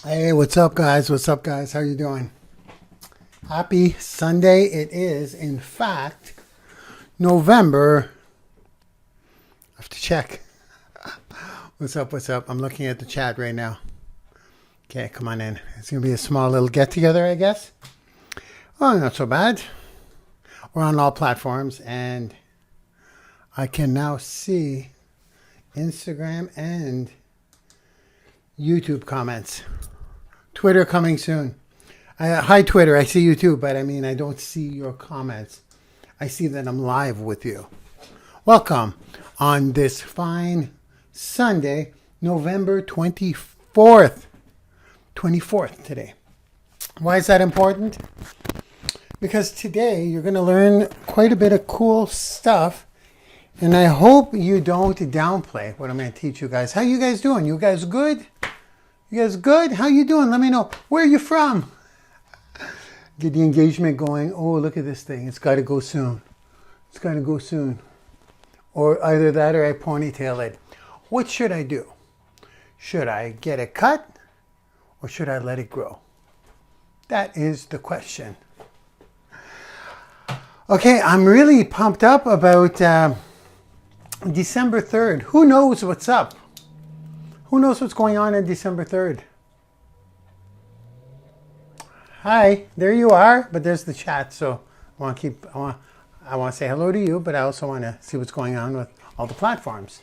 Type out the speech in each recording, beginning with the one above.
Hey, what's up, guys? What's up, guys? How you doing? Happy Sunday. It is, in fact, November. I have to check. What's up? What's up? I'm looking at the chat right now. Okay, come on in. It's going to be a small little get-together, I guess. Oh, not so bad. We're on all platforms, and I can now see Instagram and YouTube comments. Twitter coming soon. Hi, Twitter. I see you too, but I don't see your comments. I see that I'm live with you. Welcome on this fine Sunday, November 24th. 24th today. Why is that important? Because today you're going to learn quite a bit of cool stuff, and I hope you don't downplay what I'm going to teach you guys. How you guys doing? You guys good? You guys good? How you doing? Let me know. Where are you from? Get the engagement going. Oh, look at this thing. It's got to go soon. It's got to go soon. Or either that or I ponytail it. What should I do? Should I get it cut or should I let it grow? That is the question. Okay, I'm really pumped up about December 3rd. Who knows what's up? Who knows what's going on December 3rd? Hi, there you are, but there's the chat, so I want to say hello to you, but I also want to see what's going on with all the platforms.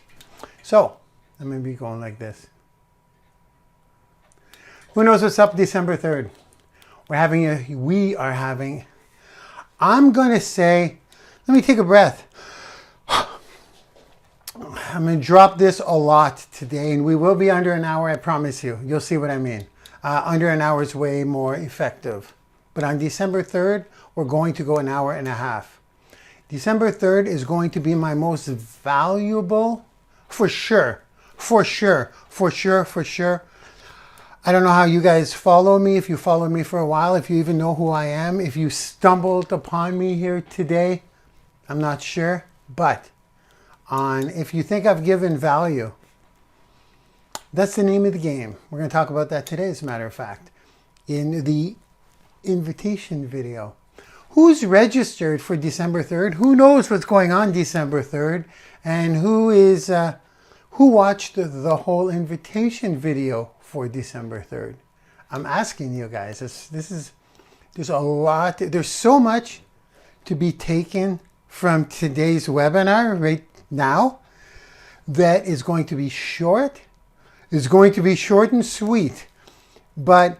So, let me be going like this. Who knows what's up December 3rd? I'm going to say, let me take a breath. I'm going to drop this a lot today, and we will be under an hour, I promise you. You'll see what I mean. Under an hour is way more effective. But on December 3rd, we're going to go an hour and a half. December 3rd is going to be my most valuable, for sure. I don't know how you guys follow me, if you followed me for a while, if you even know who I am, if you stumbled upon me here today, I'm not sure, but if you think I've given value, that's the name of the game. We're going to talk about that today, as a matter of fact, in the invitation video. Who's registered for December 3rd? Who knows what's going on December 3rd? And who watched the whole invitation video for December 3rd? I'm asking you guys. There's a lot. There's so much to be taken from today's webinar right now that is going to be short. It's going to be short and sweet. But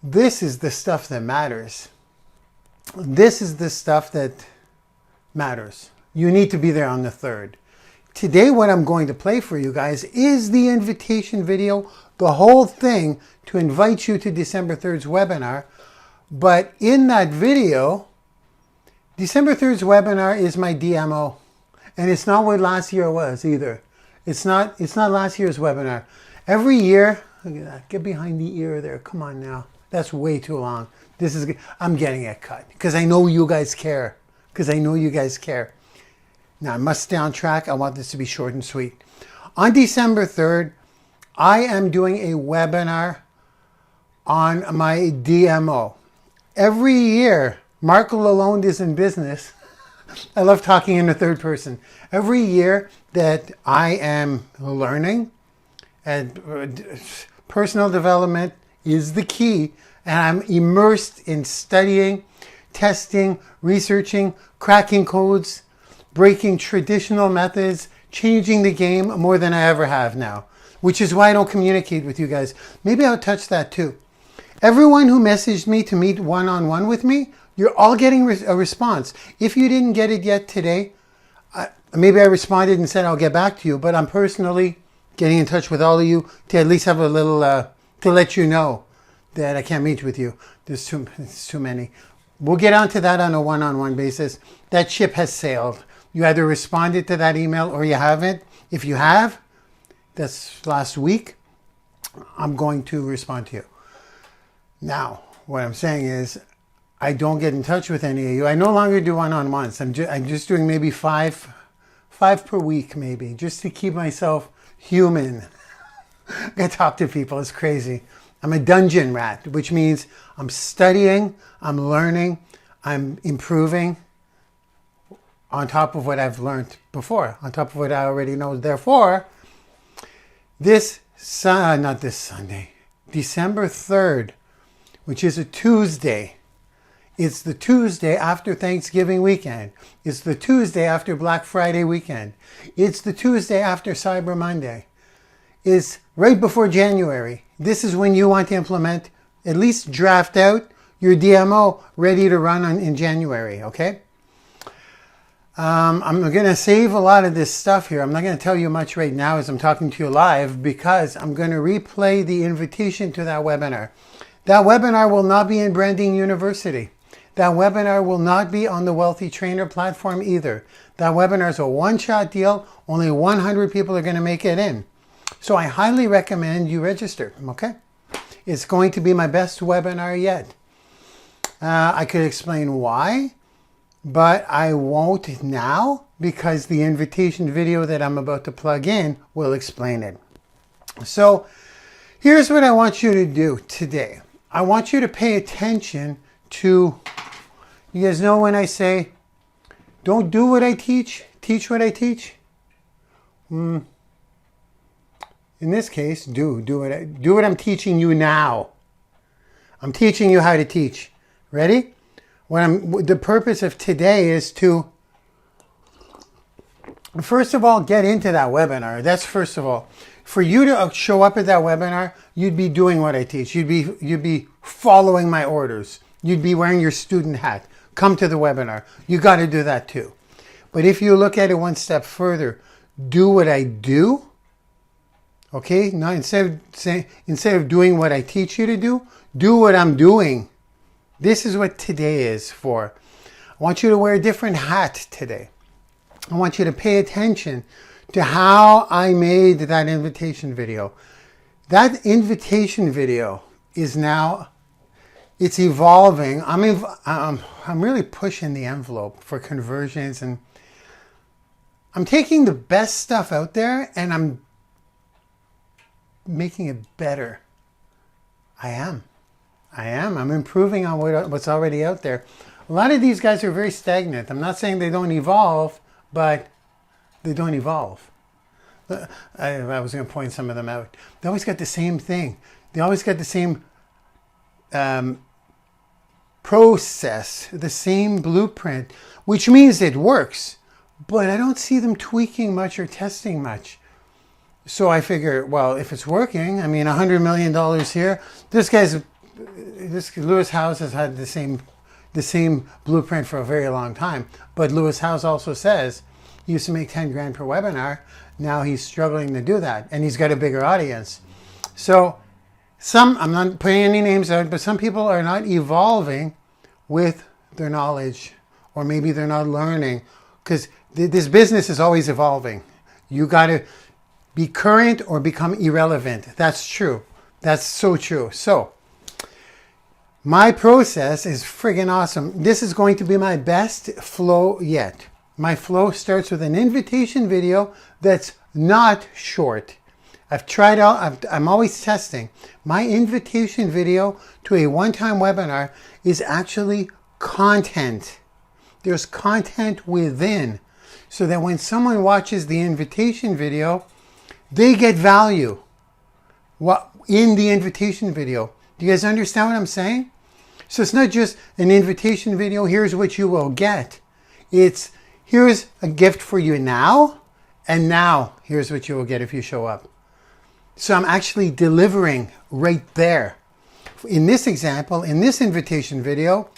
this is the stuff that matters. This is the stuff that matters. You need to be there on the 3rd. Today, what I'm going to play for you guys is the invitation video, the whole thing to invite you to December 3rd's webinar. But in that video, December 3rd's webinar is my DMO. And it's not what last year was either. It's not last year's webinar. Every year, look at that, get behind the ear there. Come on now. That's way too long. I'm getting it cut because I know you guys care. Now, I must stay on track. I want this to be short and sweet. On December 3rd, I am doing a webinar on my DMO. Every year, Marc Lalonde is in business. I love talking in the third person. Every year that I am learning, and personal development is the key, and I'm immersed in studying, testing, researching, cracking codes, breaking traditional methods, changing the game more than I ever have now, which is why I don't communicate with you guys. Maybe I'll touch that too. Everyone who messaged me to meet one-on-one with me, you're all getting a response. If you didn't get it yet today, maybe I responded and said I'll get back to you, but I'm personally getting in touch with all of you to at least have a little, to let you know that I can't meet with you. It's too many. We'll get onto that on a one-on-one basis. That ship has sailed. You either responded to that email or you haven't. If you have, that's last week, I'm going to respond to you. Now, what I'm saying is, I don't get in touch with any of you. I no longer do one-on-ones. I'm just doing maybe five per week, maybe, just to keep myself human. I talk to people. It's crazy. I'm a dungeon rat, which means I'm studying, I'm learning, I'm improving on top of what I've learned before, on top of what I already know. Therefore, not this Sunday, December 3rd, which is a Tuesday. It's the Tuesday after Thanksgiving weekend. It's the Tuesday after Black Friday weekend. It's the Tuesday after Cyber Monday. It's right before January. This is when you want to implement, at least draft out your DMO ready to run in January, okay? I'm going to save a lot of this stuff here. I'm not going to tell you much right now as I'm talking to you live because I'm going to replay the invitation to that webinar. That webinar will not be in Branding University. That webinar will not be on the Wealthy Trainer platform either. That webinar is a one-shot deal. Only 100 people are going to make it in. So I highly recommend you register, okay? It's going to be my best webinar yet. I could explain why, but I won't now because the invitation video that I'm about to plug in will explain it. So here's what I want you to do today. I want you to pay attention to, you guys know when I say, don't do what I teach, teach what I teach? In this case, do what I'm teaching you now. I'm teaching you how to teach. Ready? The purpose of today is to, first of all, get into that webinar. That's first of all. For you to show up at that webinar, you'd be doing what I teach. You'd be following my orders. You'd be wearing your student hat. Come to the webinar. You got to do that too. But if you look at it one step further, do what I do. Okay? Now instead of doing what I teach you to do what I'm doing. This is what today is for. I want you to wear a different hat today. I want you to pay attention to how I made that invitation video. That invitation video is now, it's evolving. I'm really pushing the envelope for conversions, and I'm taking the best stuff out there and I'm making it better. I am. I'm improving on what's already out there. A lot of these guys are very stagnant. I'm not saying they don't evolve, but they don't evolve. I was going to point some of them out. They always got the same thing. They always got the same process, the same blueprint, which means it works. But I don't see them tweaking much or testing much. So I figure, well, if it's working, I mean, $100 million here. This Lewis Howes has had the same blueprint for a very long time. But Lewis Howes also says he used to make 10 grand per webinar. Now he's struggling to do that, and he's got a bigger audience. So I'm not putting any names out, but some people are not evolving with their knowledge, or maybe they're not learning, because this business is always evolving. You got to be current or become irrelevant. That's true. That's so true. So my process is friggin' awesome. This is going to be my best flow yet. My flow starts with an invitation video that's not short. I've tried out, I'm always testing. My invitation video to a one-time webinar is actually content. There's content within, so that when someone watches the invitation video, they get value in the invitation video. Do you guys understand what I'm saying? So it's not just an invitation video, here's what you will get. It's, here's a gift for you now, and now here's what you will get if you show up. So I'm actually delivering right there. In this example, in this invitation video,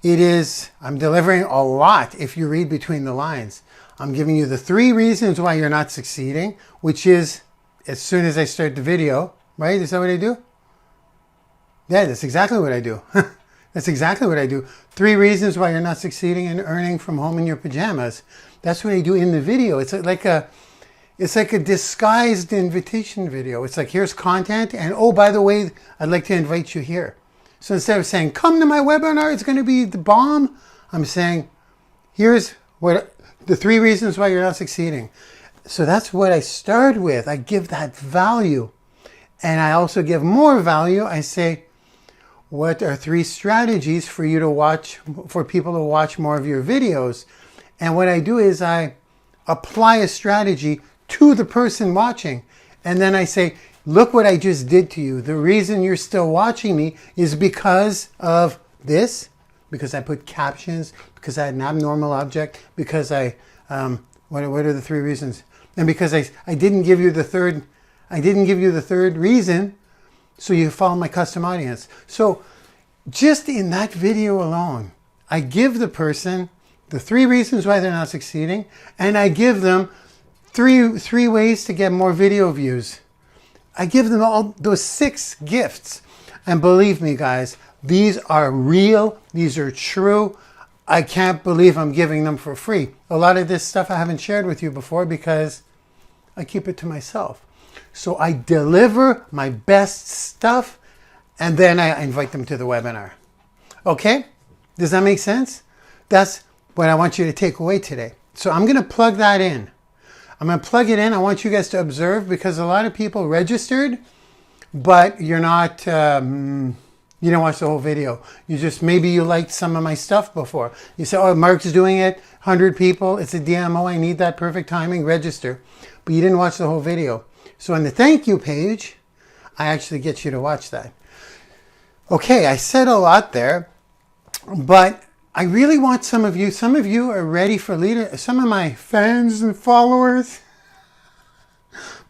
I'm delivering a lot if you read between the lines. I'm giving you the 3 reasons why you're not succeeding, which is as soon as I start the video, right? Is that what I do? Yeah, that's exactly what I do. That's exactly what I do. 3 reasons why you're not succeeding in earning from home in your pajamas. That's what I do in the video. It's like a disguised invitation video. It's like, here's content, and oh, by the way, I'd like to invite you here. So instead of saying, come to my webinar, it's going to be the bomb, I'm saying, here's the 3 reasons why you're not succeeding. So that's what I start with. I give that value. And I also give more value. I say, what are 3 strategies for you to watch, for people to watch more of your videos? And what I do is I apply a strategy to the person watching. And then I say, look what I just did to you. The reason you're still watching me is because of this, because I put captions, because I had an abnormal object, because I, what are the 3 reasons? And because I didn't give you the third reason, so you follow my custom audience. So just in that video alone, I give the person the 3 reasons why they're not succeeding, and I give them three ways to get more video views. I give them all those 6 gifts. And believe me, guys, these are real. These are true. I can't believe I'm giving them for free. A lot of this stuff I haven't shared with you before because I keep it to myself. So I deliver my best stuff and then I invite them to the webinar. Okay? Does that make sense? That's what I want you to take away today. So I'm going to plug that in. I'm going to plug it in. I want you guys to observe because a lot of people registered, but you're not, you didn't watch the whole video. You just, maybe you liked some of my stuff before. You say, oh, Mark's doing it, 100 people, it's a DMO, I need that perfect timing, register. But you didn't watch the whole video. So on the thank you page, I actually get you to watch that. Okay, I said a lot there, but I really want some of you are ready for leader. Some of my fans and followers,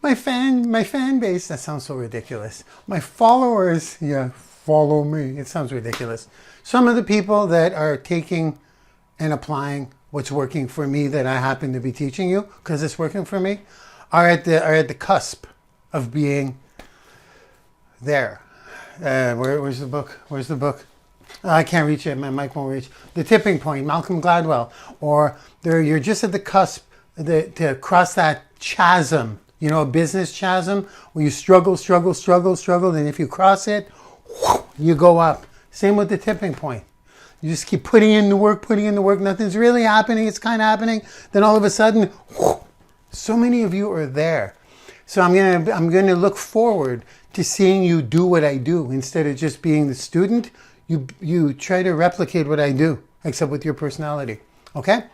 my fan base, that sounds so ridiculous. My followers, yeah, follow me. It sounds ridiculous. Some of the people that are taking and applying what's working for me that I happen to be teaching you, because it's working for me, are at the cusp of being there. Where's the book? Where's the book? I can't reach it. My mic won't reach. The tipping point, Malcolm Gladwell. Or you're just at the cusp to cross that chasm, you know, a business chasm where you struggle. And if you cross it, you go up. Same with the tipping point. You just keep putting in the work. Nothing's really happening. It's kind of happening. Then all of a sudden, so many of you are there. So I'm gonna look forward to seeing you do what I do instead of just being the student. You try to replicate what I do, except with your personality. Okay?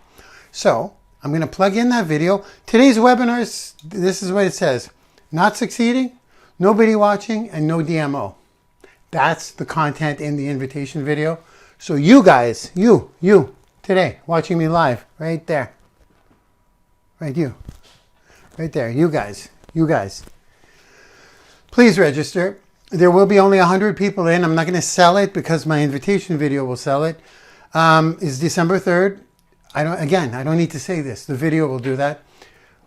So I'm going to plug in that video. Today's webinars, this is what it says. Not succeeding, nobody watching, and no DMO. That's the content in the invitation video. So you guys, you today, watching me live, right there. Right there, you guys. Please register. There will be only 100 people in. I'm not going to sell it because my invitation video will sell it. It's December 3rd. I don't need to say this. The video will do that.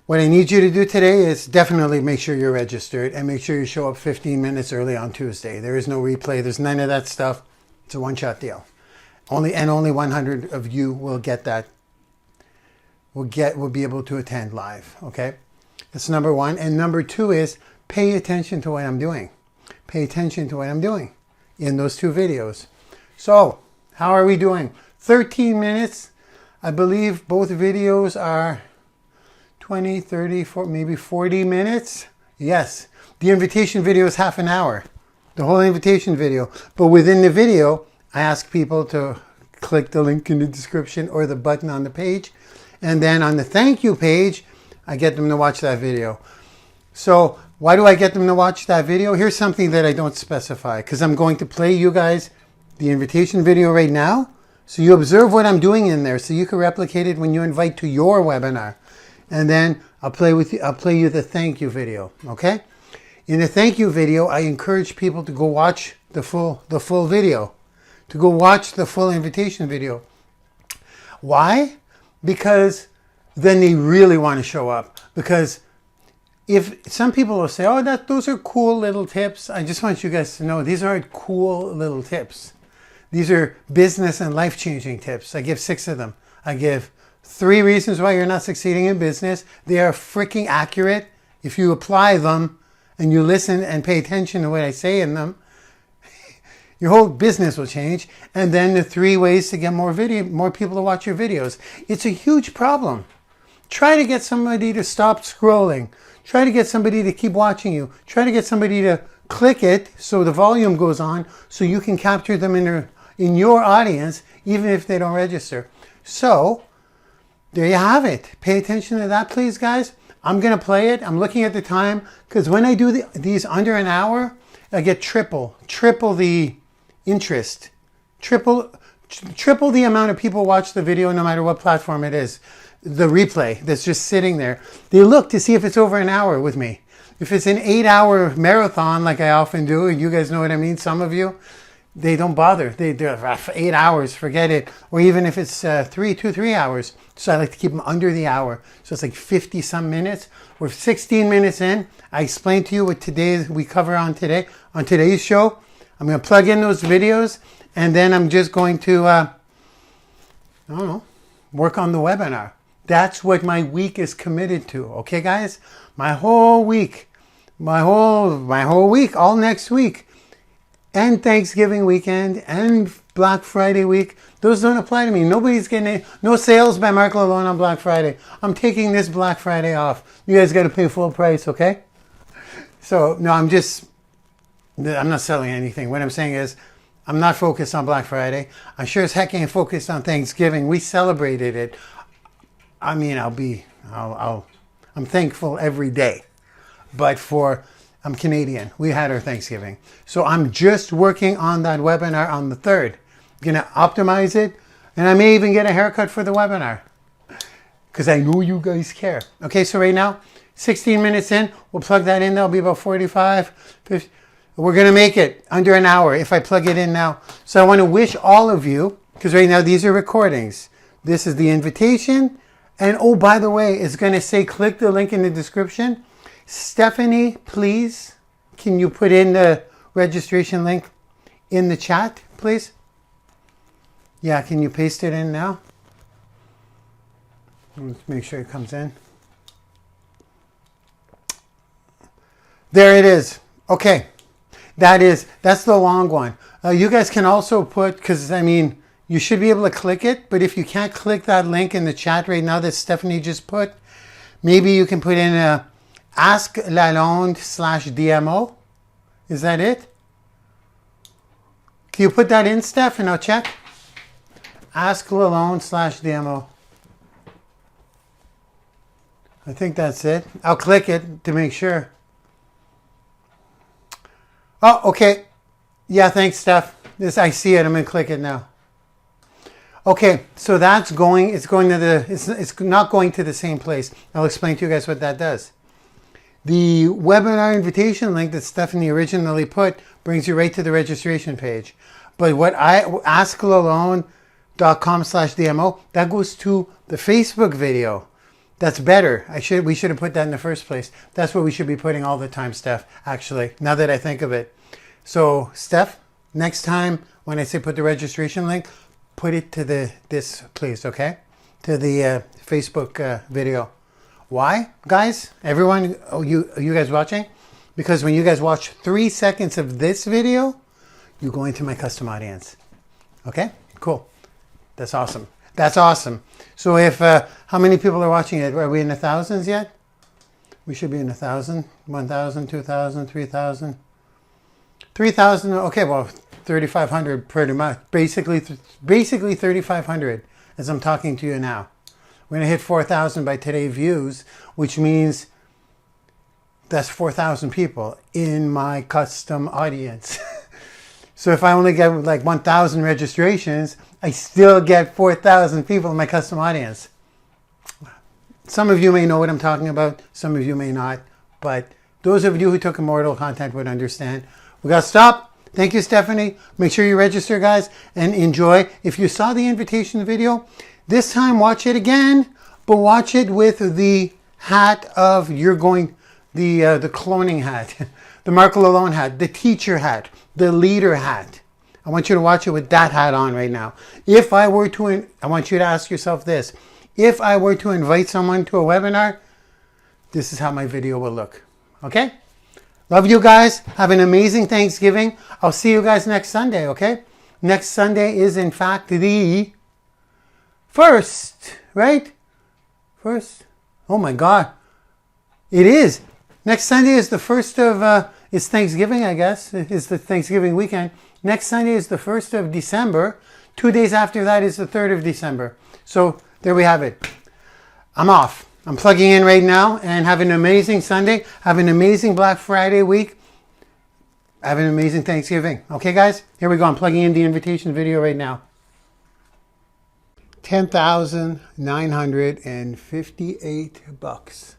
What I need you to do today is definitely make sure you're registered and make sure you show up 15 minutes early on Tuesday. There is no replay. There's none of that stuff. It's a one-shot deal. Only 100 of you will get that. Will be able to attend live. Okay? That's number 1. And number 2 is pay attention to what I'm doing. Pay attention to what I'm doing in those 2 videos. So, how are we doing? 13 minutes. I believe both videos are 20, 30, maybe 40 minutes. Yes, the invitation video is half an hour. The whole invitation video. But within the video, I ask people to click the link in the description or the button on the page. And then on the thank you page, I get them to watch that video. So, why do I get them to watch that video? Here's something that I don't specify because I'm going to play you guys the invitation video right now. So you observe what I'm doing in there so you can replicate it when you invite to your webinar. And then I'll play you the thank you video, okay? In the thank you video, I encourage people to go watch the full video, to go watch the full invitation video. Why? Because then they really want to show up. Because if some people will say, oh, those are cool little tips. I just want you guys to know these aren't cool little tips. These are business and life-changing tips. I give 6 of them. I give 3 reasons why you're not succeeding in business. They are freaking accurate. If you apply them and you listen and pay attention to what I say in them, your whole business will change. And then the 3 ways to get more people to watch your videos. It's a huge problem. Try to get somebody to stop scrolling. Try to get somebody to keep watching you. Try to get somebody to click it so the volume goes on so you can capture them in your audience, even if they don't register. So there you have it. Pay attention to that, please, guys. I'm going to play it. I'm looking at the time because when I do these under an hour, I get triple the interest, triple the amount of people watch the video no matter what platform it is. The replay that's just sitting there. They look to see if it's over an hour with me. If it's an 8-hour marathon like I often do, and you guys know what I mean, some of you, they don't bother. They're 8 hours, forget it. Or even if it's 3 hours. So I like to keep them under the hour. So it's like 50 some minutes. We're 16 minutes in. I explained to you what we cover on today's show. I'm going to plug in those videos, and then I'm just going to, I don't know, work on the webinar. That's what my week is committed to. Okay, guys? My whole week, all next week, and Thanksgiving weekend, and Black Friday week. Those don't apply to me. Nobody's getting no sales by Marc Lalonde on Black Friday. I'm taking this Black Friday off. You guys got to pay full price, okay? So, no, I'm not selling anything. What I'm saying is, I'm not focused on Black Friday. I sure as heck ain't focused on Thanksgiving. We celebrated it. I mean, I'm thankful every day. But I'm Canadian. We had our Thanksgiving. So I'm just working on that webinar on the 3rd. I'm going to optimize it. And I may even get a haircut for the webinar. Because I know you guys care. Okay, so right now, 16 minutes in. We'll plug that in. That'll be about 45, 50. We're going to make it under an hour if I plug it in now. So I want to wish all of you, because right now these are recordings. This is the invitation. And oh, by the way, it's going to say click the link in the description. Stephanie, please, can you put in the registration link in the chat, please? Yeah, can you paste it in now? Let's make sure it comes in. There it is. Okay. That's the long one. You guys can also put, because I mean, you should be able to click it, but if you can't click that link in the chat right now that Stephanie just put, maybe you can put in a Ask Lalonde /DMO. Is that it? Can you put that in, Steph, and I'll check? Ask Lalonde /DMO. I think that's it. I'll click it to make sure. Oh, okay. Yeah, thanks, Steph. I see it. I'm going to click it now. Okay, so it's not going to the same place. I'll explain to you guys what that does. The webinar invitation link that Stephanie originally put brings you right to the registration page. But what asklalonde.com/DMO, that goes to the Facebook video. That's better. We should have put that in the first place. That's what we should be putting all the time, Steph, actually, now that I think of it. So, Steph, next time when I say put the registration link, put it to this, please, okay? To the Facebook video. Why, guys? Everyone, you guys watching? Because when you guys watch 3 seconds of this video, you go into my custom audience. Okay? Cool. That's awesome. That's awesome. So how many people are watching it? Are we in the thousands yet? We should be in 1,000, 1,000, 2,000, 3,000. 3,000, okay, well, 3,500 pretty much. Basically 3,500 as I'm talking to you now. We're going to hit 4,000 by today's views, which means that's 4,000 people in my custom audience. So if I only get like 1,000 registrations, I still get 4,000 people in my custom audience. Some of you may know what I'm talking about. Some of you may not. But those of you who took Immortal content would understand. We got to stop. Thank you, Stephanie. Make sure you register, guys, and enjoy. If you saw the invitation video, this time watch it again, but watch it with the hat of the cloning hat, the Marc Lalonde hat, the teacher hat, the leader hat. I want you to watch it with that hat on right now. I want you to ask yourself this. If I were to invite someone to a webinar, this is how my video will look. Okay? Love you guys. Have an amazing Thanksgiving. I'll see you guys next Sunday, okay? Next Sunday is, in fact, the 1st, right? 1st. Oh, my God. It is. Next Sunday is the first of, it's Thanksgiving, I guess. It's the Thanksgiving weekend. Next Sunday is the 1st of December. 2 days after that is the 3rd of December. So there we have it. I'm off. I'm plugging in right now and have an amazing Sunday. Have an amazing Black Friday week. Have an amazing Thanksgiving. Okay, guys? Here we go. I'm plugging in the invitation video right now. 10,958 bucks.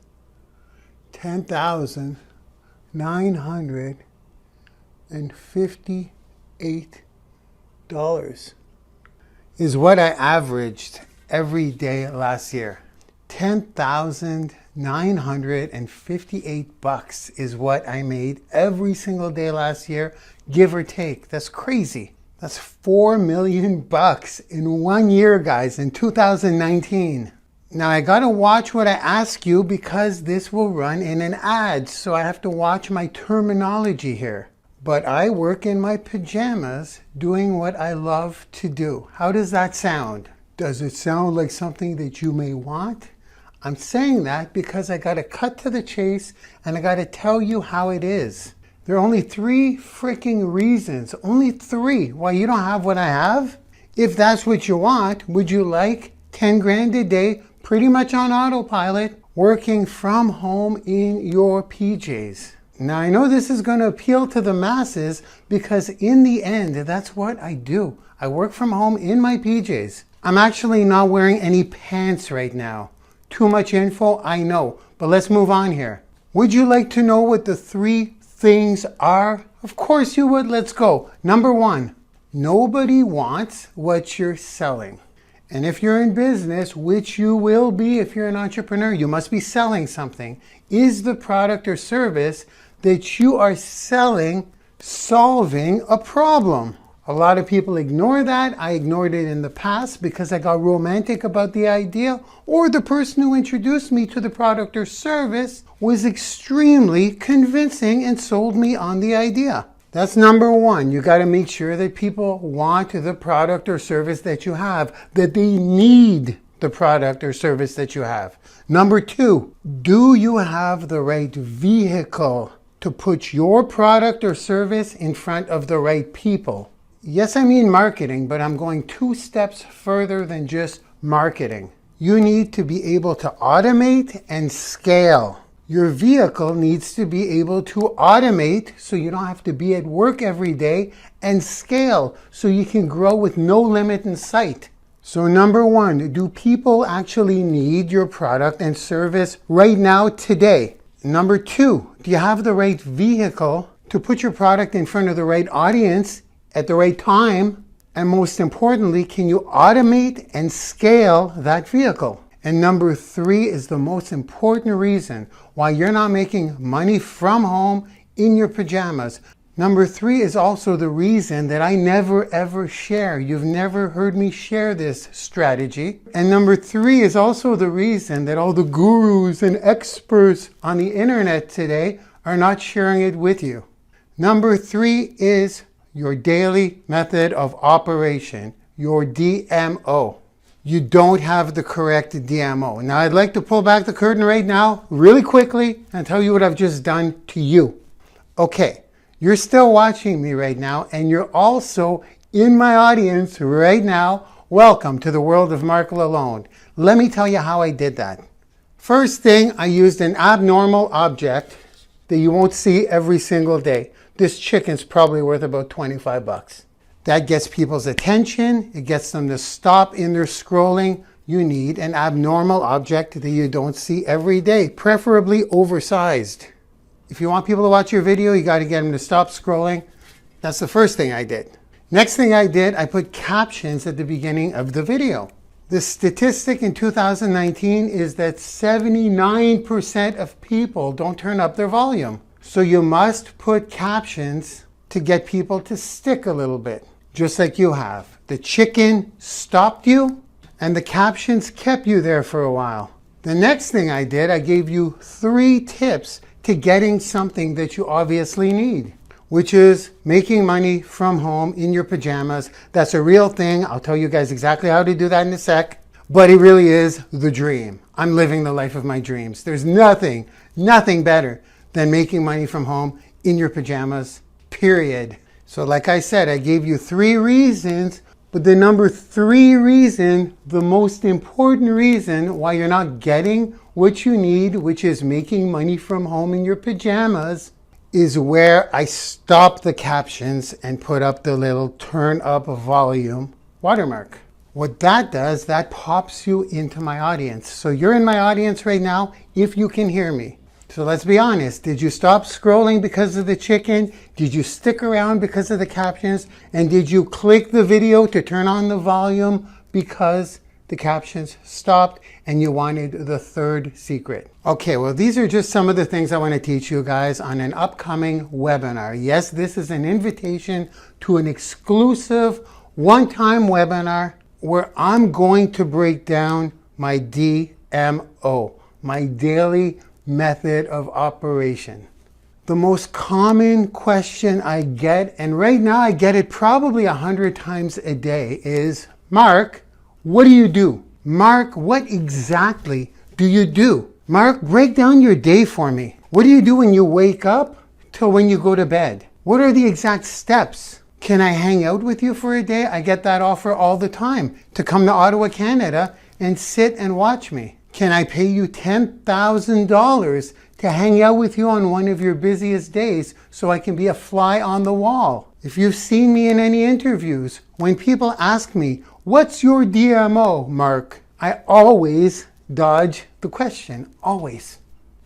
$10,958 is what I averaged every day last year. 10,958 bucks is what I made every single day last year, give or take. That's crazy. That's 4 million bucks in 1 year, guys, in 2019. Now I gotta watch what I ask you because this will run in an ad, so I have to watch my terminology here. But I work in my pajamas doing what I love to do. How does that sound? Does it sound like something that you may want? I'm saying that because I gotta cut to the chase and I gotta tell you how it is. There are only 3 freaking reasons, only 3, why you don't have what I have. If that's what you want, would you like 10 grand a day, pretty much on autopilot, working from home in your PJs? Now I know this is going to appeal to the masses because in the end, that's what I do. I work from home in my PJs. I'm actually not wearing any pants right now. Too much info, I know, but let's move on here. Would you like to know what the 3 things are? Of course you would. Let's go. Number 1, nobody wants what you're selling. And if you're in business, which you will be if you're an entrepreneur, you must be selling something. Is the product or service that you are selling solving a problem? A lot of people ignore that. I ignored it in the past because I got romantic about the idea, or the person who introduced me to the product or service was extremely convincing and sold me on the idea. That's number 1. You got to make sure that people want the product or service that you have, that they need the product or service that you have. Number 2, do you have the right vehicle to put your product or service in front of the right people? Yes, I mean marketing, but I'm going 2 steps further than just marketing. You need to be able to automate and scale. Your vehicle needs to be able to automate so you don't have to be at work every day, and scale so you can grow with no limit in sight. So number 1, do people actually need your product and service right now, today? Number 2, do you have the right vehicle to put your product in front of the right audience at the right time? And most importantly, can you automate and scale that vehicle? And number 3 is the most important reason why you're not making money from home in your pajamas. Number 3 is also the reason that I never ever share. You've never heard me share this strategy. And number 3 is also the reason that all the gurus and experts on the internet today are not sharing it with you. Number 3 is your daily method of operation, your DMO. You don't have the correct DMO. Now I'd like to pull back the curtain right now, really quickly, and tell you what I've just done to you. Okay, you're still watching me right now, and you're also in my audience right now. Welcome to the world of Marc Lalonde. Let me tell you how I did that. First thing, I used an abnormal object that you won't see every single day. This chicken's probably worth about 25 bucks. That gets people's attention. It gets them to stop in their scrolling. You need an abnormal object that you don't see every day, preferably oversized. If you want people to watch your video, you got to get them to stop scrolling. That's the first thing I did. Next thing I did, I put captions at the beginning of the video. The statistic in 2019 is that 79% of people don't turn up their volume. So you must put captions to get people to stick a little bit, just like you have. The chicken stopped you, and the captions kept you there for a while. The next thing I did, I gave you 3 tips to getting something that you obviously need, which is making money from home in your pajamas. That's a real thing. I'll tell you guys exactly how to do that in a sec, but it really is the dream. I'm living the life of my dreams. There's nothing better than making money from home in your pajamas, period. So like I said, I gave you 3 reasons, but the number 3 reason, the most important reason why you're not getting what you need, which is making money from home in your pajamas, is where I stop the captions and put up the little turn up volume watermark. What that does, that pops you into my audience. So you're in my audience right now if you can hear me. So let's be honest. Did you stop scrolling because of the chicken? Did you stick around because of the captions? And did you click the video to turn on the volume because the captions stopped and you wanted the 3rd secret? Okay, well, these are just some of the things I want to teach you guys on an upcoming webinar. Yes, this is an invitation to an exclusive one-time webinar where I'm going to break down my DMO, my daily method of operation. The most common question I get, and right now I get it probably 100 times a day, is, Marc, what do you do? Marc, what exactly do you do? Marc, break down your day for me. What do you do when you wake up till when you go to bed? What are the exact steps? Can I hang out with you for a day? I get that offer all the time to come to Ottawa, Canada and sit and watch me. Can I pay you $10,000 to hang out with you on one of your busiest days so I can be a fly on the wall? If you've seen me in any interviews, when people ask me, what's your DMO, Marc? I always dodge the question, always.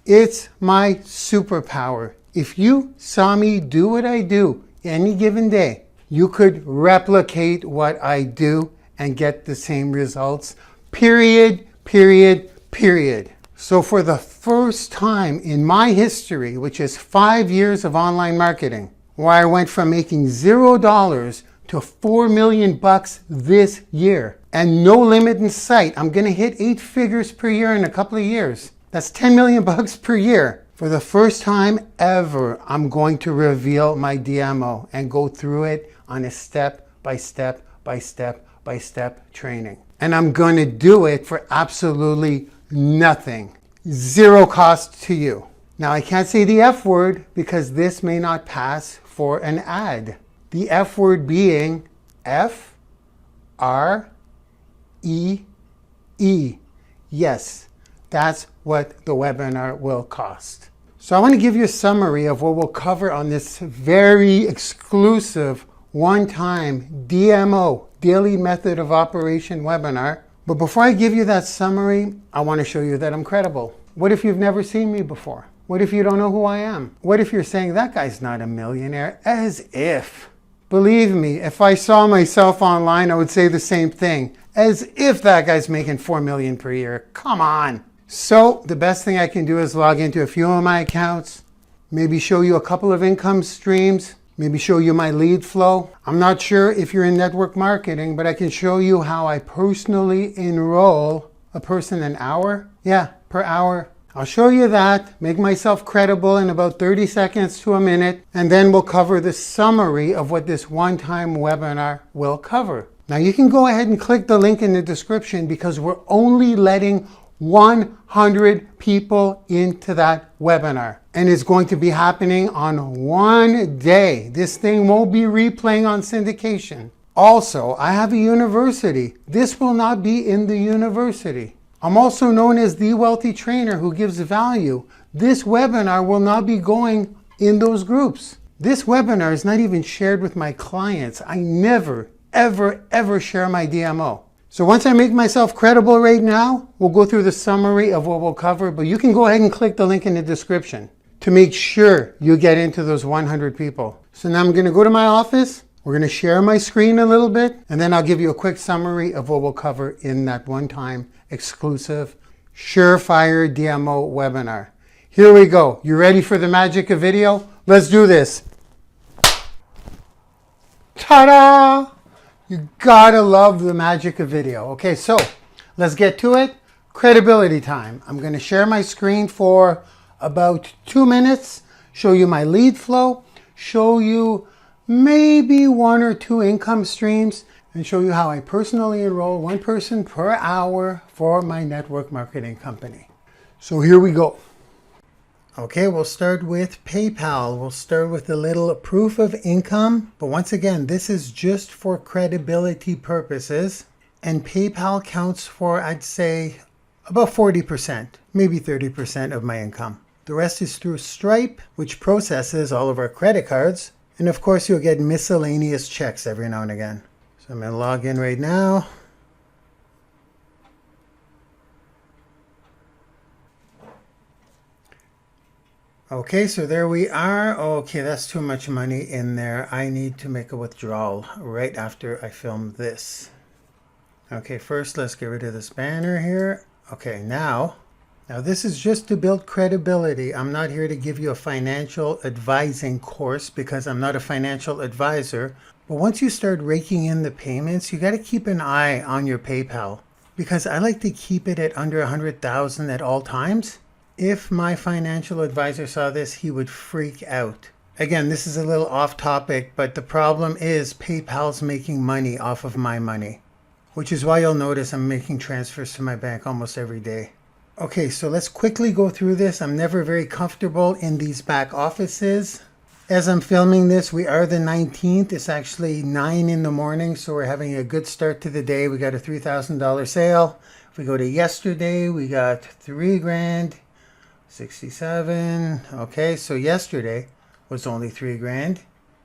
It's my superpower. If you saw me do what I do any given day, you could replicate what I do and get the same results, period, period, period. So for the first time in my history, which is 5 years of online marketing, where I went from making $0 to $4 million this year and no limit in sight. I'm going to hit 8 figures per year in a couple of years. That's $10 million per year. For the first time ever, I'm going to reveal my DMO and go through it on a step by step by step by step training. And I'm going to do it for absolutely nothing. 0 cost to you. Now I can't say the F word because this may not pass for an ad. The F word being F-R-E-E. Yes, that's what the webinar will cost. So I want to give you a summary of what we'll cover on this very exclusive one-time DMO, Daily Method of Operation webinar. But before I give you that summary, I want to show you that I'm credible. What if you've never seen me before? What if you don't know who I am? What if you're saying that guy's not a millionaire? As if. Believe me, if I saw myself online, I would say the same thing. As if that guy's making $4 million per year. Come on. So the best thing I can do is log into a few of my accounts, maybe show you a couple of income streams, maybe show you my lead flow. I'm not sure if you're in network marketing, but I can show you how I personally enroll a person an hour. Yeah, per hour. I'll show you that, make myself credible in about 30 seconds to a minute, and then we'll cover the summary of what this one-time webinar will cover. Now you can go ahead and click the link in the description because we're only letting 100 people into that webinar. And it's going to be happening on one day. This thing won't be replaying on syndication. Also, I have a university. This will not be in the university. I'm also known as the wealthy trainer who gives value. This webinar will not be going in those groups. This webinar is not even shared with my clients. I never, ever, ever share my DMO. So once I make myself credible right now, we'll go through the summary of what we'll cover, but you can go ahead and click the link in the description to make sure you get into those 100 people. So now I'm going to go to my office. We're going to share my screen a little bit, and then I'll give you a quick summary of what we'll cover in that one-time exclusive surefire DMO webinar. Here we go. You ready for the magic of video? Let's do this. Ta-da! You gotta love the magic of video. Okay, so let's get to it. Credibility time. I'm going to share my screen for about 2 minutes, show you my lead flow, show you maybe 1 or 2 income streams, and show you how I personally enroll 1 person per hour for my network marketing company. So here we go. Okay, we'll start with PayPal. We'll start with a little proof of income. But once again, this is just for credibility purposes. And PayPal counts for, I'd say, about 40%, maybe 30% of my income. The rest is through Stripe, which processes all of our credit cards. And of course, you'll get miscellaneous checks every now and again. So I'm going to log in right now. Okay, so there we are. Okay, that's too much money in there. I need to make a withdrawal right after I film this. Okay, first let's get rid of this banner here. Okay, now this is just to build credibility. I'm not here to give you a financial advising course because I'm not a financial advisor. But once you start raking in the payments, you got to keep an eye on your PayPal because I like to keep it at under 100,000 at all times. If my financial advisor saw this, he would freak out. Again, this is a little off topic, but the problem is PayPal's making money off of my money, which is why you'll notice I'm making transfers to my bank almost every day. Okay, so let's quickly go through this. I'm never very comfortable in these back offices. As I'm filming this, we are the 19th. It's actually 9 in the morning, so we're having a good start to the day. We got a $3,000 sale. If we go to yesterday, we got $3,000. 67. Okay, so yesterday was only $3,000.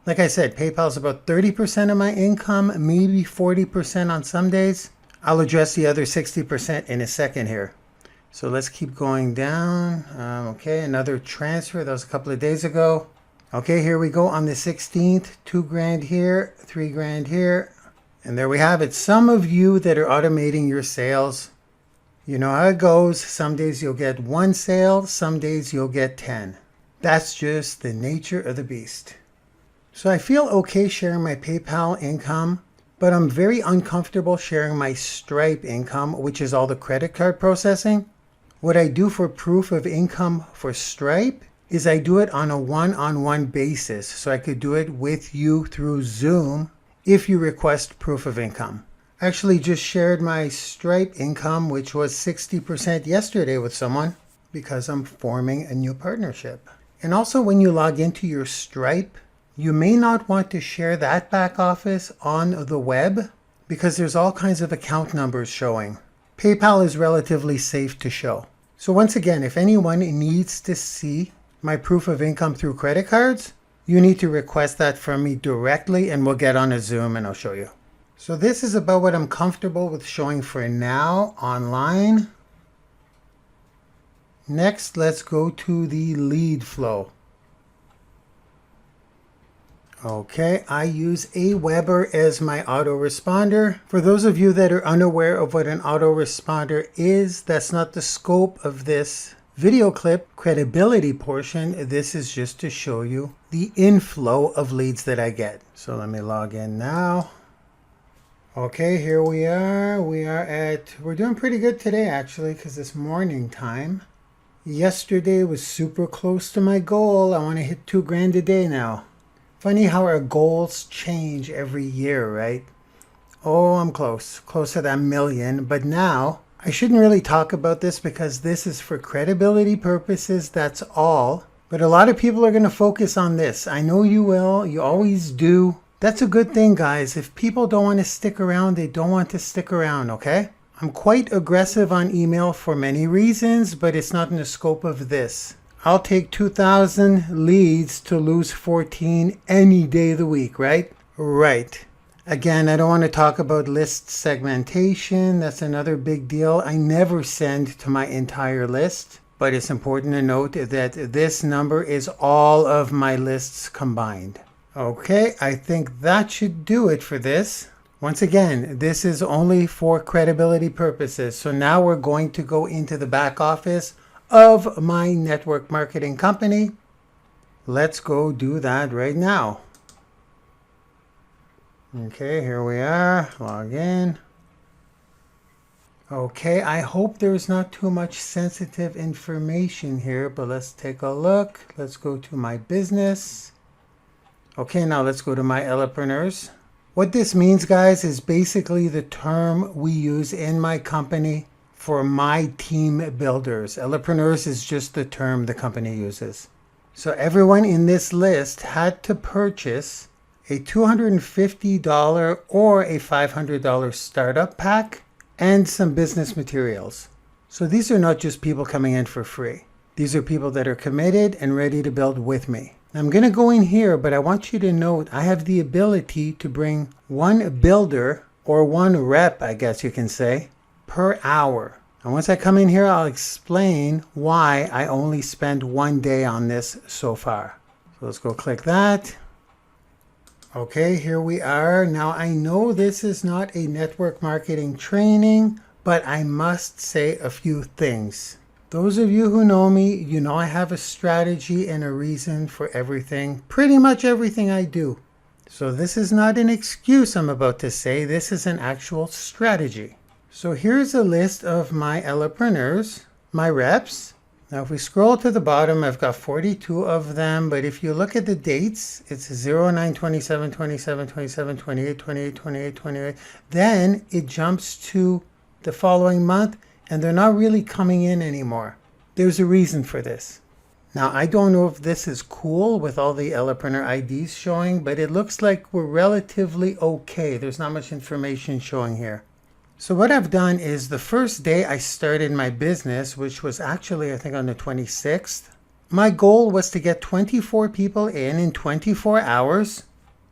Like I said, PayPal's about 30% of my income, maybe 40% on some days. I'll address the other 60% in a second here. So let's keep going down. Okay, another transfer. That was a couple of days ago. Okay, here we go on the 16th. $2,000 here, $3,000 here. And there we have it. Some of you that are automating your sales, you know how it goes. Some days you'll get 1 sale, some days you'll get 10. That's just the nature of the beast. So I feel okay sharing my PayPal income, but I'm very uncomfortable sharing my Stripe income, which is all the credit card processing. What I do for proof of income for Stripe is I do it on a one-on-one basis. So I could do it with you through Zoom if you request proof of income. Actually just shared my Stripe income, which was 60% yesterday with someone because I'm forming a new partnership. And also when you log into your Stripe, you may not want to share that back office on the web because there's all kinds of account numbers showing. PayPal is relatively safe to show. So once again, if anyone needs to see my proof of income through credit cards, you need to request that from me directly and we'll get on a Zoom and I'll show you. So this is about what I'm comfortable with showing for now online. Next, let's go to the lead flow. Okay, I use Aweber as my autoresponder. For those of you that are unaware of what an autoresponder is, that's not the scope of this video clip credibility portion. This is just to show you the inflow of leads that I get. So let me log in now. Okay, here we are. We're doing pretty good today actually because it's morning time. Yesterday was super close to my goal. I want to hit $2,000 a day now. Funny how our goals change every year, right? Oh, I'm close to that million. But now I shouldn't really talk about this because this is for credibility purposes. That's all. But a lot of people are going to focus on this. I know you will. You always do. That's a good thing, guys. If people don't want to stick around, they don't want to stick around, okay? I'm quite aggressive on email for many reasons, but it's not in the scope of this. I'll take 2,000 leads to lose 14 any day of the week, right? Right. Again, I don't want to talk about list segmentation. That's another big deal. I never send to my entire list, but it's important to note that this number is all of my lists combined. Okay, I think that should do it for this. Once again, this is only for credibility purposes. So now we're going to go into the back office of my network marketing company. Let's go do that right now. Okay, here we are. Log in. Okay, I hope there's not too much sensitive information here, but let's take a look. Let's go to my business. Okay, now let's go to my Ellepreneurs. What this means, guys, is basically the term we use in my company for my team builders. Elopreneurs is just the term the company uses. So everyone in this list had to purchase a $250 or a $500 startup pack and some business materials. So these are not just people coming in for free. These are people that are committed and ready to build with me. I'm going to go in here, but I want you to note I have the ability to bring one builder or one rep, I guess you can say, per hour. And once I come in here, I'll explain why I only spend 1 day on this so far. So let's go click that. Okay, here we are. Now I know this is not a network marketing training, but I must say a few things. Those of you who know me, you know I have a strategy and a reason for everything, pretty much everything I do. So this is not an excuse I'm about to say, this is an actual strategy. So here's a list of my elopreneurs, my reps. Now if we scroll to the bottom, I've got 42 of them, but if you look at the dates, it's 09, 27, 27, 27, 28, 28, 28, 28. Then it jumps to the following month, and they're not really coming in anymore. There's a reason for this. Now, I don't know if this is cool with all the elopreneur IDs showing, but it looks like we're relatively okay. There's not much information showing here. So what I've done is the first day I started my business, which was actually, I think on the 26th, my goal was to get 24 people in 24 hours,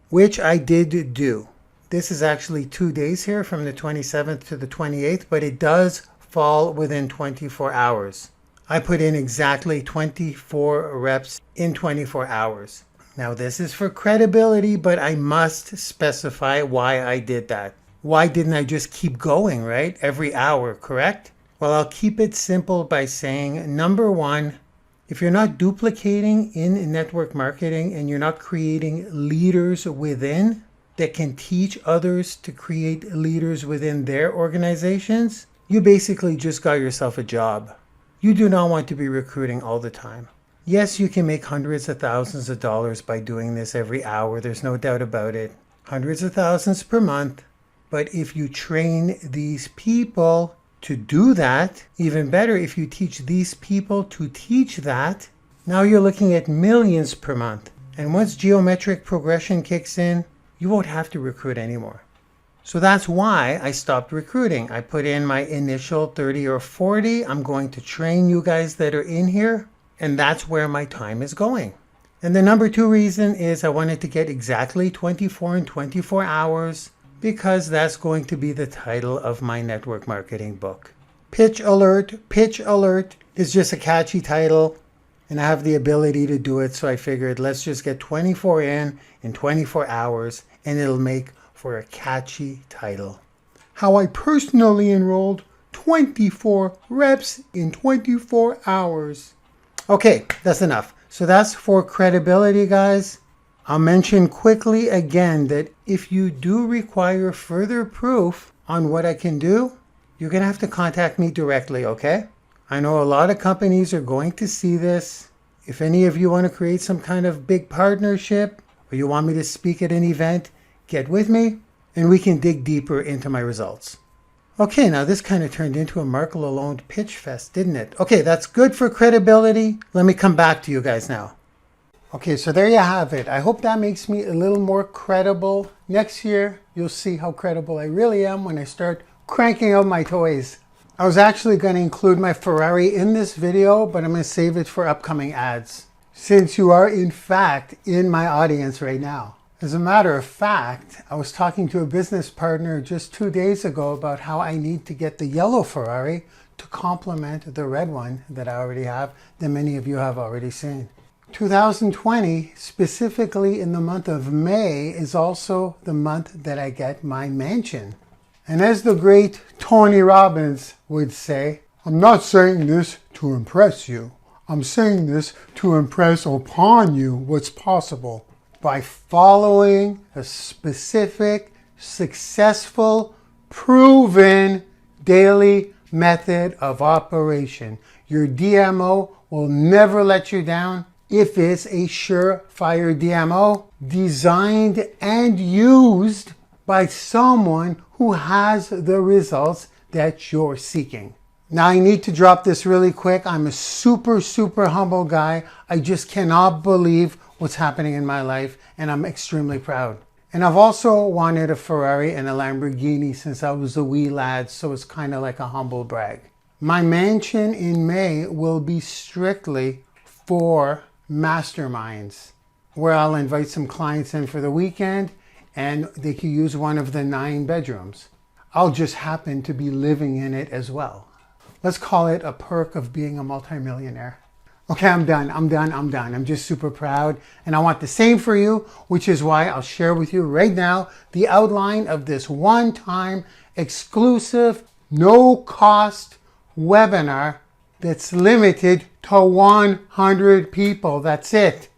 which I did do. This is actually 2 days here from the 27th to the 28th, but it does fall within 24 hours. I put in exactly 24 reps in 24 hours. Now this is for credibility, but I must specify why I did that. Why didn't I just keep going, right? Every hour, correct? Well, I'll keep it simple by saying, number one, if you're not duplicating in network marketing and you're not creating leaders within that can teach others to create leaders within their organizations, you basically just got yourself a job. You do not want to be recruiting all the time. Yes, you can make hundreds of thousands of dollars by doing this every hour. There's no doubt about it. Hundreds of thousands per month. But if you train these people to do that, even better, if you teach these people to teach that, now you're looking at millions per month. And once geometric progression kicks in, you won't have to recruit anymore. So that's why I stopped recruiting. I put in my initial 30 or 40. I'm going to train you guys that are in here, and that's where my time is going. And the number two reason is I wanted to get exactly 24 in 24 hours because that's going to be the title of my network marketing book. Pitch Alert is just a catchy title, and I have the ability to do it, so I figured let's just get 24 in 24 hours, and it'll make for a catchy title. How I personally enrolled 24 reps in 24 hours. Okay, that's enough. So that's for credibility, guys. I'll mention quickly again that if you do require further proof on what I can do, you're going to have to contact me directly, okay? I know a lot of companies are going to see this. If any of you want to create some kind of big partnership or you want me to speak at an event, get with me and we can dig deeper into my results. Okay, now this kind of turned into a Marc Lalonde pitch fest, didn't it? Okay, that's good for credibility. Let me come back to you guys now. Okay, so there you have it. I hope that makes me a little more credible. Next year, you'll see how credible I really am when I start cranking out my toys. I was actually going to include my Ferrari in this video, but I'm going to save it for upcoming ads, since you are in fact in my audience right now. As a matter of fact, I was talking to a business partner just 2 days ago about how I need to get the yellow Ferrari to complement the red one that I already have, that many of you have already seen. 2020, specifically in the month of May, is also the month that I get my mansion. And as the great Tony Robbins would say, I'm not saying this to impress you. I'm saying this to impress upon you what's possible by following a specific, successful, proven daily method of operation. Your DMO will never let you down if it's a surefire DMO designed and used by someone who has the results that you're seeking. Now I need to drop this really quick. I'm a super, super humble guy. I just cannot believe what's happening in my life, and I'm extremely proud. And I've also wanted a Ferrari and a Lamborghini since I was a wee lad, so it's kind of like a humble brag. My mansion in May will be strictly for masterminds, where I'll invite some clients in for the weekend and they can use one of the 9 bedrooms. I'll just happen to be living in it as well. Let's call it a perk of being a multimillionaire. Okay, I'm done. I'm just super proud. And I want the same for you, which is why I'll share with you right now the outline of this one-time exclusive, no-cost webinar that's limited to 100 people. That's it.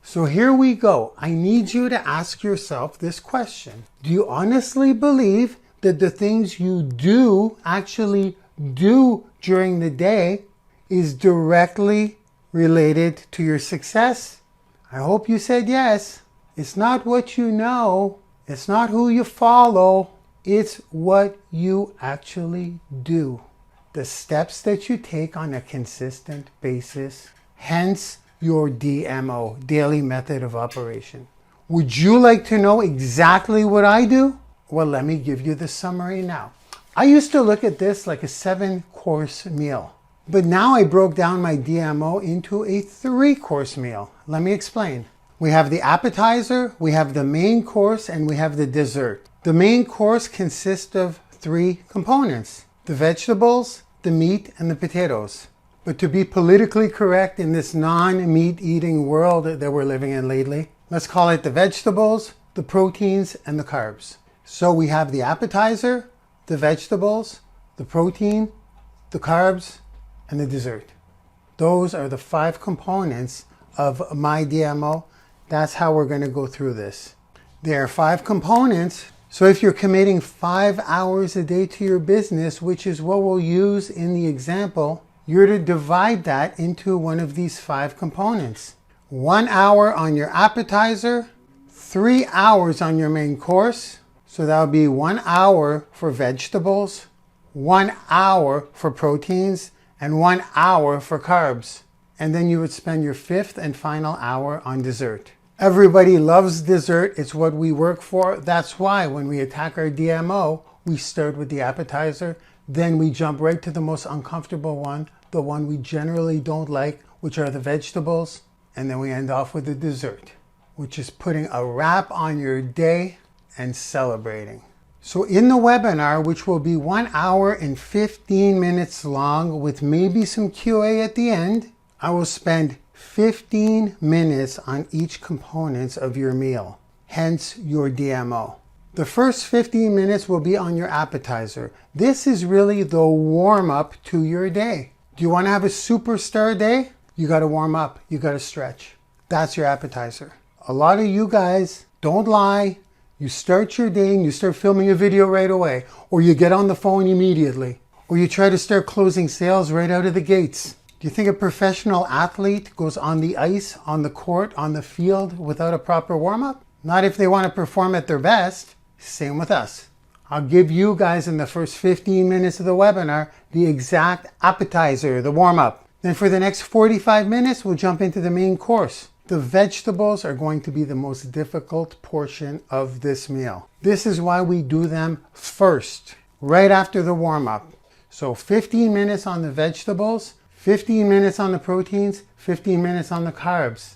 So here we go. I need you to ask yourself this question. Do you honestly believe that the things you do actually do during the day is directly related to your success? I hope you said yes. It's not what you know. It's not who you follow. It's what you actually do. The steps that you take on a consistent basis. Hence your DMO, daily method of operation. Would you like to know exactly what I do? Well, let me give you the summary now. I used to look at this like a 7-course meal, but now I broke down my DMO into a 3-course meal. Let me explain. We have the appetizer, we have the main course, and we have the dessert. The main course consists of 3 components: the vegetables, the meat, and the potatoes. But to be politically correct in this non-meat eating world that we're living in lately, let's call it the vegetables, the proteins, and the carbs. So we have the appetizer, the vegetables, the protein, the carbs, and the dessert. Those are the 5 components of my DMO. That's how we're going to go through this. There are 5 components. So if you're committing 5 hours a day to your business, which is what we'll use in the example, you're to divide that into one of these 5 components. 1 hour on your appetizer, 3 hours on your main course. So that would be 1 hour for vegetables, 1 hour for proteins, and 1 hour for carbs. And then you would spend your 5th and final hour on dessert. Everybody loves dessert. It's what we work for. That's why when we attack our DMO, we start with the appetizer. Then we jump right to the most uncomfortable one, the one we generally don't like, which are the vegetables. And then we end off with the dessert, which is putting a wrap on your day and celebrating. So in the webinar, which will be 1 hour and 15 minutes long with maybe some QA at the end, I will spend 15 minutes on each component of your meal, hence your DMO. The first 15 minutes will be on your appetizer. This is really the warm-up to your day. Do you want to have a superstar day? You got to warm up. You got to stretch. That's your appetizer. A lot of you guys, don't lie. You start your day and you start filming a video right away, or you get on the phone immediately, or you try to start closing sales right out of the gates. Do you think a professional athlete goes on the ice, on the court, on the field without a proper warm-up? Not if they want to perform at their best. Same with us. I'll give you guys in the first 15 minutes of the webinar the exact appetizer, the warm-up. Then for the next 45 minutes, we'll jump into the main course. The vegetables are going to be the most difficult portion of this meal. This is why we do them first, right after the warm-up. So 15 minutes on the vegetables, 15 minutes on the proteins, 15 minutes on the carbs.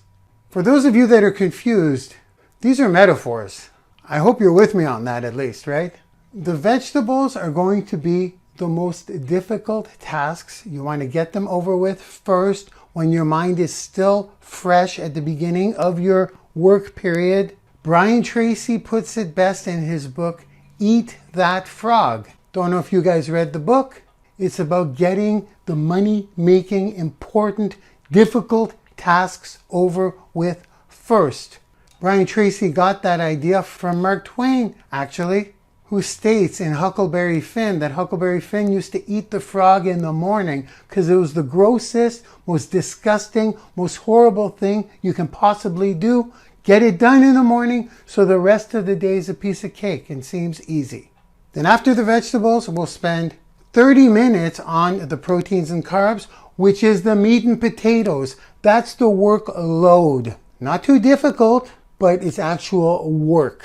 For those of you that are confused, these are metaphors. I hope you're with me on that at least, right? The vegetables are going to be the most difficult tasks. You want to get them over with first when your mind is still fresh at the beginning of your work period. Brian Tracy puts it best in his book, Eat That Frog. Don't know if you guys read the book. It's about getting the money-making, important, difficult tasks over with first. Brian Tracy got that idea from Mark Twain, actually, who states in Huckleberry Finn that Huckleberry Finn used to eat the frog in the morning because it was the grossest, most disgusting, most horrible thing you can possibly do. Get it done in the morning so the rest of the day is a piece of cake and seems easy. Then after the vegetables, we'll spend 30 minutes on the proteins and carbs, which is the meat and potatoes. That's the workload. Not too difficult, but it's actual work.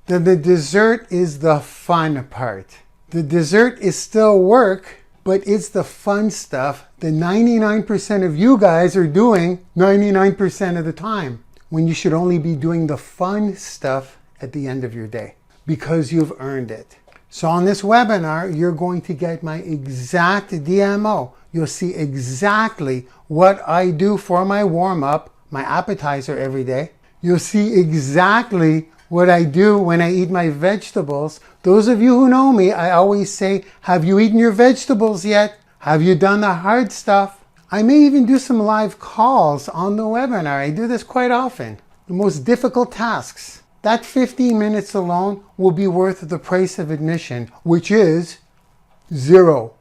Then the dessert is the fun part. The dessert is still work, but it's the fun stuff that 99% of you guys are doing 99% of the time, when you should only be doing the fun stuff at the end of your day because you've earned it. So on this webinar, you're going to get my exact DMO. You'll see exactly what I do for my warm-up, my appetizer every day. You'll see exactly what I do when I eat my vegetables. Those of you who know me, I always say, have you eaten your vegetables yet? Have you done the hard stuff? I may even do some live calls on the webinar. I do this quite often. The most difficult tasks. That 15 minutes alone will be worth the price of admission, which is $0.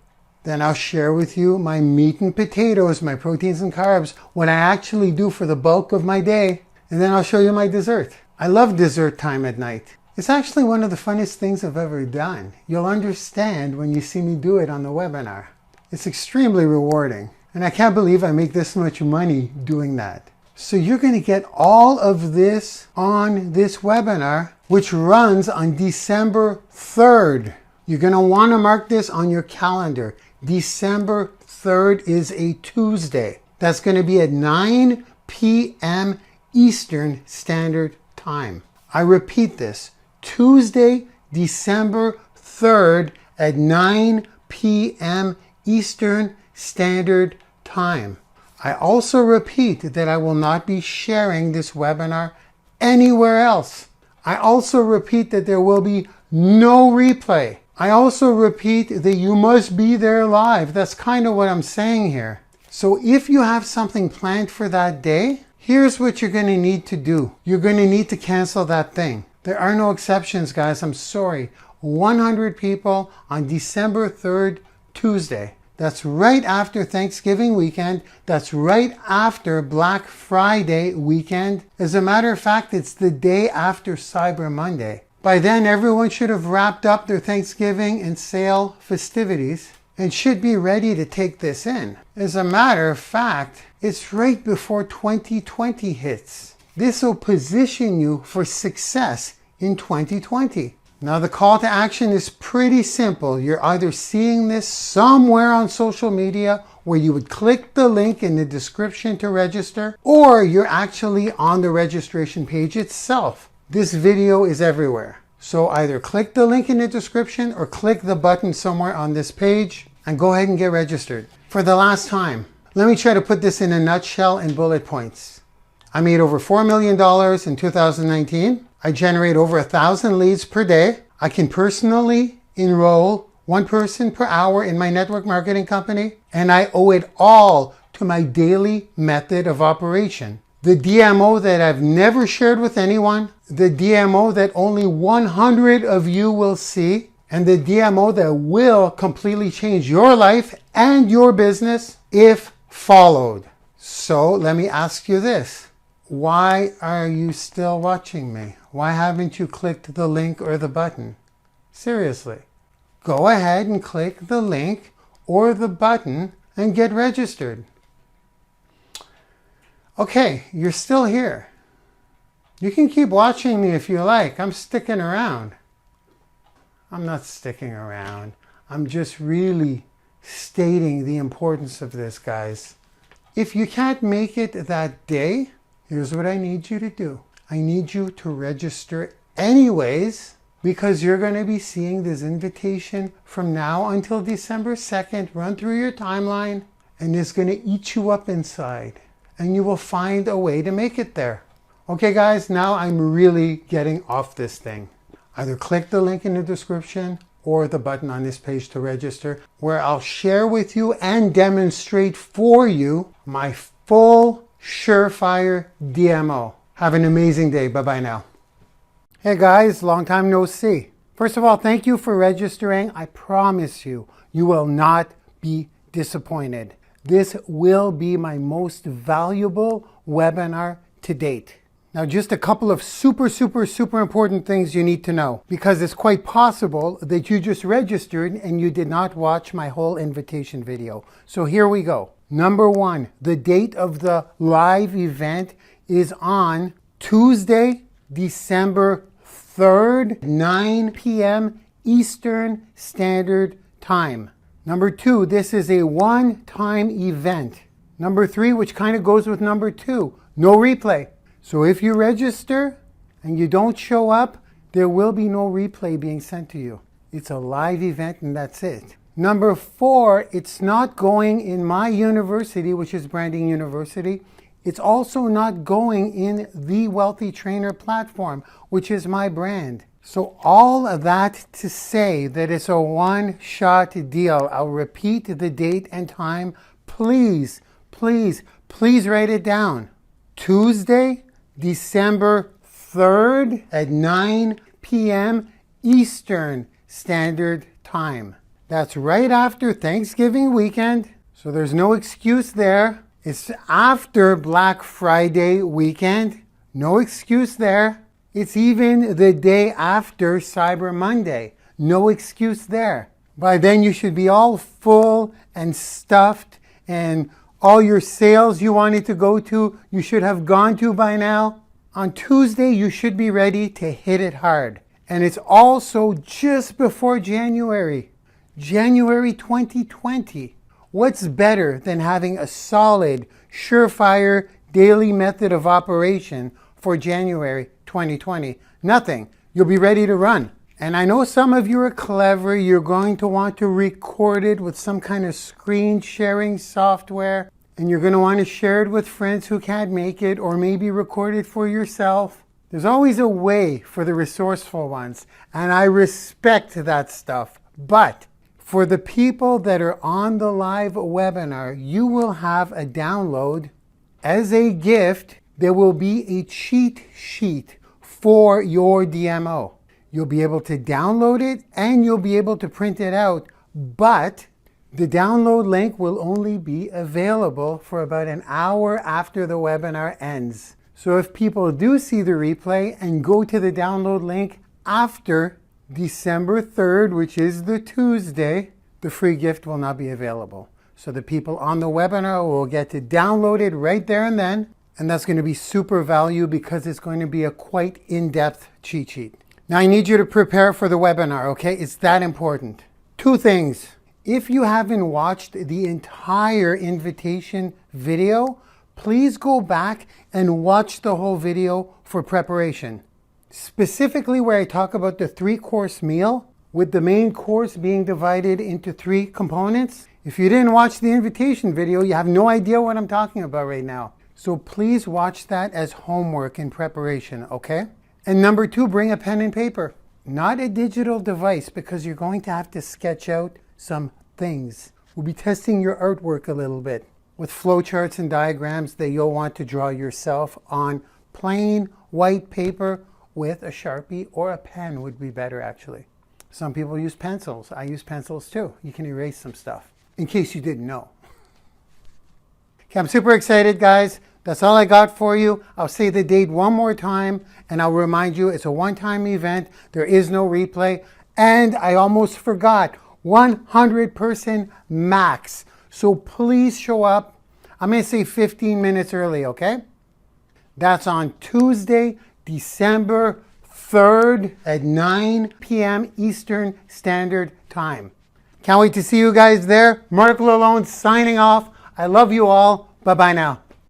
Then I'll share with you my meat and potatoes, my proteins and carbs, what I actually do for the bulk of my day. And then I'll show you my dessert. I love dessert time at night. It's actually one of the funnest things I've ever done. You'll understand when you see me do it on the webinar. It's extremely rewarding. And I can't believe I make this much money doing that. So you're going to get all of this on this webinar, which runs on December 3rd. You're going to want to mark this on your calendar. December 3rd is a Tuesday. That's going to be at 9 p.m. Eastern Standard Time. I repeat this, Tuesday, December 3rd at 9 p.m. Eastern Standard Time. I also repeat that I will not be sharing this webinar anywhere else. I also repeat that there will be no replay. I also repeat that you must be there live. That's kind of what I'm saying here. So if you have something planned for that day, here's what you're going to need to do. You're going to need to cancel that thing. There are no exceptions, guys. I'm sorry. 100 people on December 3rd, Tuesday. That's right after Thanksgiving weekend. That's right after Black Friday weekend. As a matter of fact, it's the day after Cyber Monday. By then, everyone should have wrapped up their Thanksgiving and sale festivities and should be ready to take this in. As a matter of fact, it's right before 2020 hits. This will position you for success in 2020. Now the call to action is pretty simple. You're either seeing this somewhere on social media where you would click the link in the description to register, or you're actually on the registration page itself. This video is everywhere. So either click the link in the description or click the button somewhere on this page and go ahead and get registered. For the last time, let me try to put this in a nutshell in bullet points. I made over $4 million in 2019. I generate over 1,000 leads per day. I can personally enroll one person per hour in my network marketing company, and I owe it all to my daily method of operation. The DMO that I've never shared with anyone, the DMO that only 100 of you will see, and the DMO that will completely change your life and your business if followed. So let me ask you this. Why are you still watching me? Why haven't you clicked the link or the button? Seriously. Go ahead and click the link or the button and get registered. Okay, you're still here. You can keep watching me if you like. I'm sticking around. I'm not sticking around. I'm just really stating the importance of this, guys. If you can't make it that day, here's what I need you to do. I need you to register anyways, because you're going to be seeing this invitation from now until December 2nd run through your timeline, and it's going to eat you up inside, and you will find a way to make it there. Okay, guys, now I'm really getting off this thing. Either click the link in the description or the button on this page to register, where I'll share with you and demonstrate for you my full surefire DMO. Have an amazing day. Bye-bye now. Hey guys, long time no see. First of all, thank you for registering. I promise you, you will not be disappointed. This will be my most valuable webinar to date. Now, just a couple of super important things you need to know, because it's quite possible that you just registered and you did not watch my whole invitation video. So here we go. Number one, the date of the live event is on Tuesday, December 3rd, 9 p.m. Eastern Standard Time. Number two, this is a one-time event. Number three, which kind of goes with number two, no replay. So if you register and you don't show up, there will be no replay being sent to you. It's a live event and that's it. Number four, it's not going in my university, which is Branding University. It's also not going in the Wealthy Trainer platform, which is my brand. So all of that to say that it's a one-shot deal. I'll repeat the date and time. Please write it down. Tuesday, December 3rd at 9 p.m. Eastern Standard Time. That's right after Thanksgiving weekend, so there's no excuse there. It's after Black Friday weekend, no excuse there. It's even the day after Cyber Monday, no excuse there. By then you should be all full and stuffed, and all your sales you wanted to go to, you should have gone to by now. On Tuesday, you should be ready to hit it hard. And it's also just before January 2020. What's better than having a solid, surefire daily method of operation for January 2020? Nothing. You'll be ready to run. And I know some of you are clever. You're going to want to record it with some kind of screen sharing software. And you're going to want to share it with friends who can't make it, or maybe record it for yourself. There's always a way for the resourceful ones. And I respect that stuff. But for the people that are on the live webinar, you will have a download as a gift. There will be a cheat sheet for your DMO. You'll be able to download it and you'll be able to print it out, but the download link will only be available for about an hour after the webinar ends. So if people do see the replay and go to the download link after December 3rd, which is the Tuesday, the free gift will not be available. So the people on the webinar will get to download it right there and then, and that's going to be super value because it's going to be a quite in-depth cheat sheet. Now I need you to prepare for the webinar, okay? It's that important. Two things. If you haven't watched the entire invitation video, please go back and watch the whole video for preparation. Specifically where I talk about the 3-course meal, with the main course being divided into 3 components. If you didn't watch the invitation video, you have no idea what I'm talking about right now. So please watch that as homework in preparation, okay? And number 2, bring a pen and paper. Not a digital device, because you're going to have to sketch out some things. We'll be testing your artwork a little bit with flowcharts and diagrams that you'll want to draw yourself on plain white paper with a Sharpie, or a pen would be better actually. Some people use pencils. I use pencils too. You can erase some stuff, in case you didn't know. Okay, I'm super excited, guys. That's all I got for you. I'll say the date one more time, and I'll remind you it's a one-time event. There is no replay. And I almost forgot, 100% max. So please show up. I'm going to say 15 minutes early, okay? That's on Tuesday, December 3rd at 9 p.m. Eastern Standard Time. Can't wait to see you guys there. Marc Lalonde signing off. I love you all. Bye-bye now.